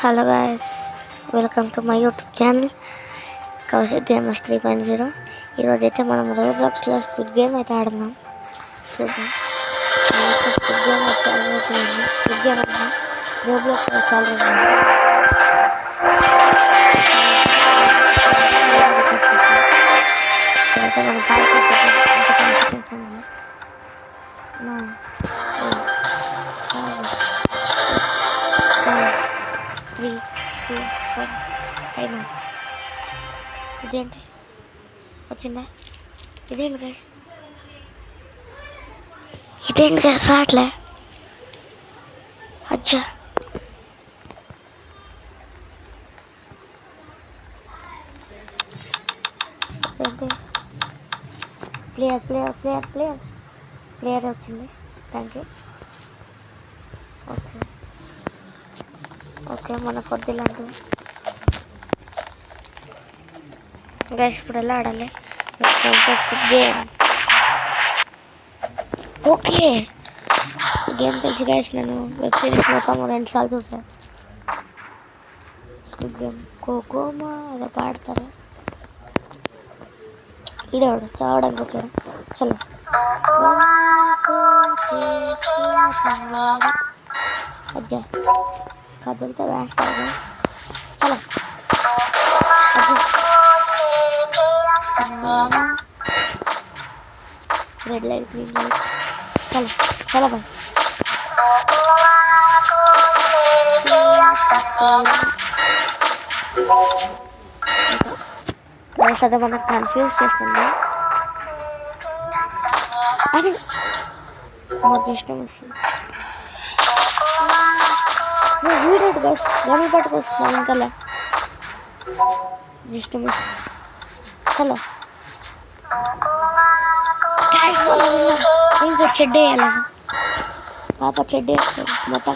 Hello guys, welcome to my YouTube channel Kaushik gamers 3.0. ఈరోజు అయితే మనం రోబ్లాక్స్లో స్క్విడ్ గేమ్ అయితే ఆడుతున్నాం. చూద్దాం. స్క్విడ్ గేమ్ అయితే చాలా రోజులు స్క్విడ్ గేమ్ అంటే రోబ్లాక్స్లో చాలా రోజులు ఇక్కడైతే మనం పార్క్ చేద్దాం. ఇంకా 10 సెకండ్స్ ఉంది. 3, 2, 1 టైం. ఇదేంటి వచ్చిందా? ఇదేంటి గైస్ రావట్లే. అచ్చా ఏంటి ప్లేయర్ వచ్చింది. Thank you. ఓకే మన కొద్దిలాంటి గైస్ ఇప్పుడు ఎలా ఆడాలి? గేమ్ ఓకే గేమ్ తెలిసి గైస్ నేను వెబ్ సిరీస్ మొత్తం 2 సార్లు చూసాను. స్క్విడ్ గేమ్ కోకోమా అలా పాడతారు. ఇదేవాడు చావడానికి వచ్చాడు. చలో అజ్జా కదులతో వేస్తాడు. చలో రెడ్ లైట్ గ్రీన్ లైట్. చలో చలో బాయ్. అదే మనకు కన్ఫ్యూజ్ చేస్తుంది. అది మాకు ఇష్టం వస్తుంది. వీడియో గైస్ గని పట్టుకొస్తున్నాను ఇంకలా ఇష్టం వస్తుంది. చలో ఇంకా చెడ్డ వేయాలి. పాప చెడ్డ వేస్తుంది మొత్తం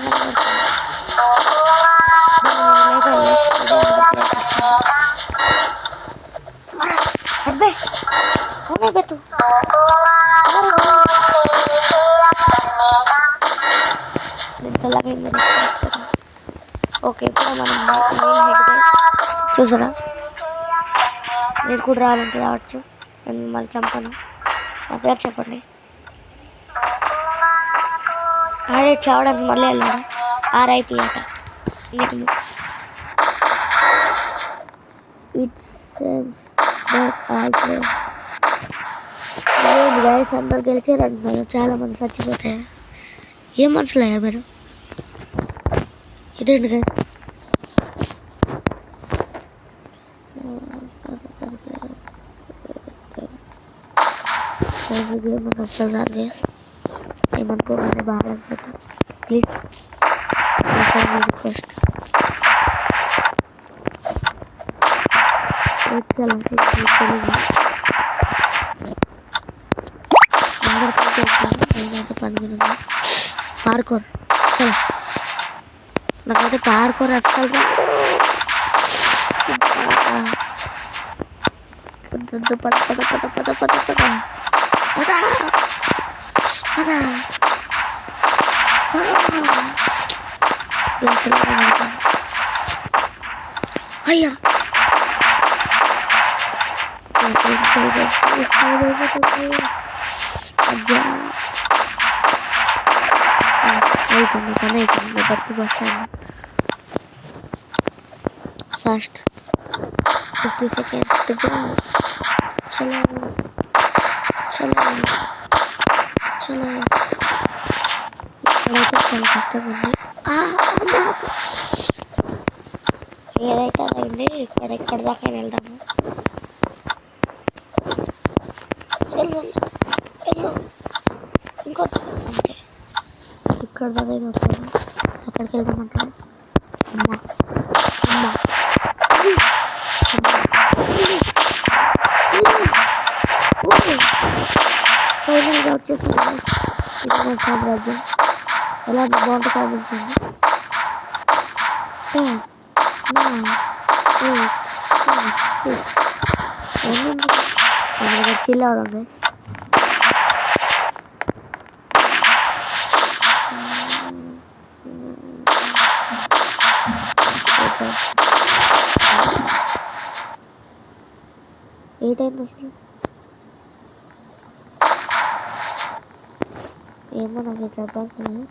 అబ్బే అనే బెత్తు ఓకే ఇప్పుడు మనం చూసారా? మీరు కూడా రావాలంటే రావచ్చు. నేను మిమ్మల్ని చంపను. నా పేరు చెప్పండి. ఆడే చావడానికి మళ్ళీ వెళ్ళాడు. ఆర్ఐపి అట. గైస్ అందరు గెలిచారంటున్నారు. చాలా మంది చచ్చిపోతాయి. ఏం మనసులయ్యా మీరు? ఇదేంటి గైస్ గేమ్ అసలు రాదు గైస్. ఏమనుకోగానే బాగా అనిపిస్తుంది. ప్లీజ్ రిక్వెస్ట్ పని మీద పార్కోర్. చలో నాకైతే పార్కోర్ అసలు అయ్యా అయిపోయింది పని అయిపోయింది. బతికి వస్తాను ఫాస్ట్ 50 సెకండ్స్. చలో చలో చలో ఇక్కడైతే చాలా కష్టం ఉంది. ఏదైతే అదైంది. ఎక్కడ దాకా వెళ్దాము. వెళ్ళు ఇంకొక అంతే. ఇక్కడ దాకా అయితే వచ్చాను. అక్కడికి వెళ్దామంటారు. అమ్మా అమ్మా ఫైనల్గా వచ్చేసింది. ఇది నా సామ్రాజ్యం. ఎలా బాగుంటుంది కామెంట్స్. చిల్ అవుతుంది. ఏటైంది అసలు ఏమో నాకు చెప్పాలి కానీ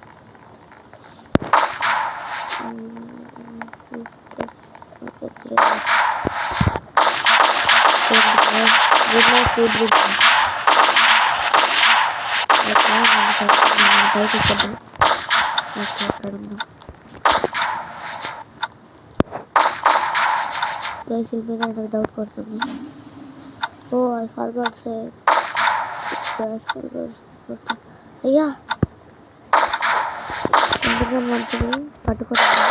బయట ఇచ్చేద్దాం. ఓకే అక్కడ ఉందాం. గైస్ మీద నాకు డౌట్ పడుతుంది. ఓ ఐ ఫర్గాట్ సే అయ్యా ఎందుకు మంచిది పట్టుకుంటాను.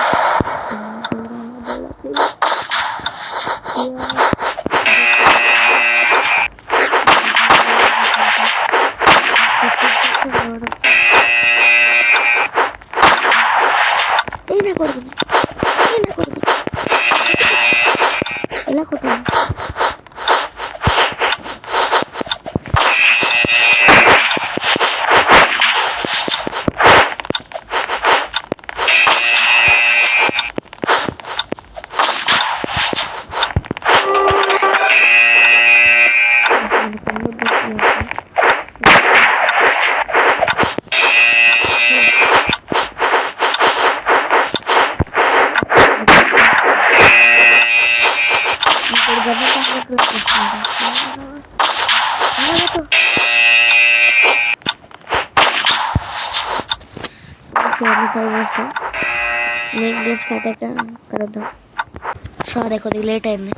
ఎలా కొట్టాను మెయిన్ గేమ్ స్టార్ట్ అయ్యాక కలుద్దాం. సారీ కొద్దిగా లేట్ అయింది.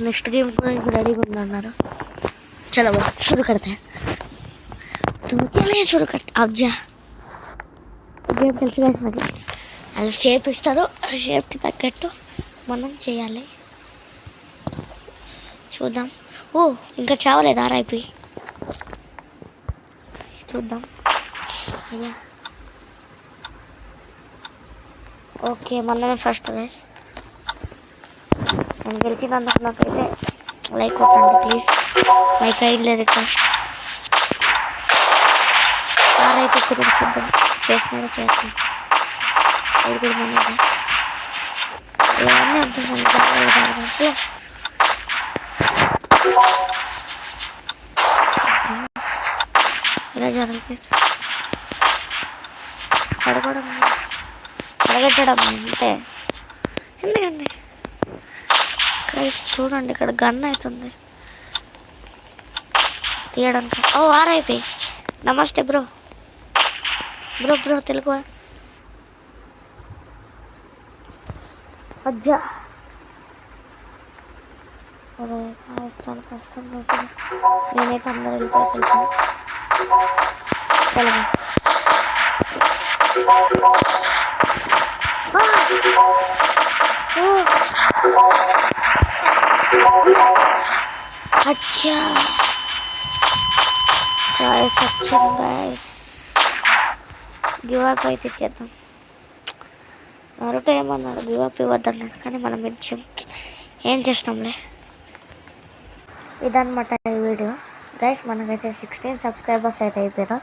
నెక్స్ట్ గేమ్ కూడా ఇప్పుడు రెడీగా ఉందన్నారు. చలో शुरू करते हैं. तो चलिए शुरू करते. अब जा గేమ్ తెలిసి వేసి మరి అది షేప్ ఇస్తారు. ఆ షేప్కి తగ్గట్టు మనం చేయాలి. చూద్దాం. ఓ ఇంకా చావలేదు ఆరైపోయి. చూద్దాం. ఓకే మనమే ఫస్ట్ రేస్. నేను గెలిచినందుకు నాకైతే లైక్ కొట్టండి ప్లీజ్. My kindly request. ఆరైపోయి గురించి చూద్దాం. చేస్తున్నాడో చేస్తాం. ఇది కూడా మనది. ఇవన్నీ అంతే మన చలో ఇలా జరగదు ప్లీజ్. అడగట్టడం అంతే. ఎందుకండి చూడండి ఇక్కడ గన్ అవుతుంది తీయడానికి. ఓ ఆరైపోయి. నమస్తే బ్రో. బ్రో తెలుగు అజ్జా. అరే చాలా కష్టం వేసింది. నేనైతే అందరూ వెళ్ళిపోతున్నాను. తెలుగు अच्छा गाइस अच्छा गाइस గివ్ అప్ అయితే ఇచ్చేద్దాం. నరుటో ఏమన్నాడు గివ్ అప్ ఇవ్వద్దన్నాడు కానీ మనం ఇచ్చాం. ఏం చేస్తాంలే. ఇదన్నమాట ఈ వీడియో గైస్. మనకైతే 16 సబ్స్క్రైబర్స్ అయితే అయిపోయారు.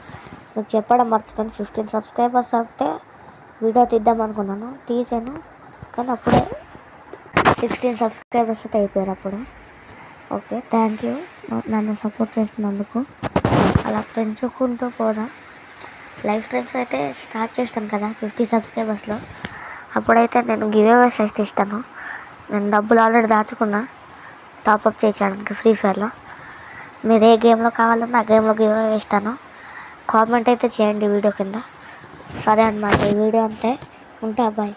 మీకు చెప్పడం మర్చిపోయాను. 15 సబ్స్క్రైబర్స్ అంటే వీడియో తీద్దాం అనుకున్నాను, తీసాను. కానీ అప్పుడే 16 సబ్స్క్రైబర్స్ అయితే అయిపోయారు అప్పుడే. ఓకే థ్యాంక్ యూ నన్ను సపోర్ట్ చేస్తున్నందుకు. అలా పెంచుకుంటూ పోదాం. లైవ్ స్ట్రీమ్స్ అయితే స్టార్ట్ చేస్తాను కదా 50 సబ్స్క్రైబర్స్లో. అప్పుడైతే నేను గివ్ అవేస్ అయితే ఇస్తాను. నేను డబ్బులు ఆల్రెడీ దాచుకున్నా టాప్అప్ చేయడానికి ఫ్రీ ఫైర్లో. మీరు ఏ గేమ్లో కావాలన్నా ఆ గేమ్లో గివ్ అవే ఇస్తాను. కామెంట్ అయితే చేయండి వీడియో కింద. సరే అన్నమాట ఈ వీడియో అంతే. ఉంటా బాయ్.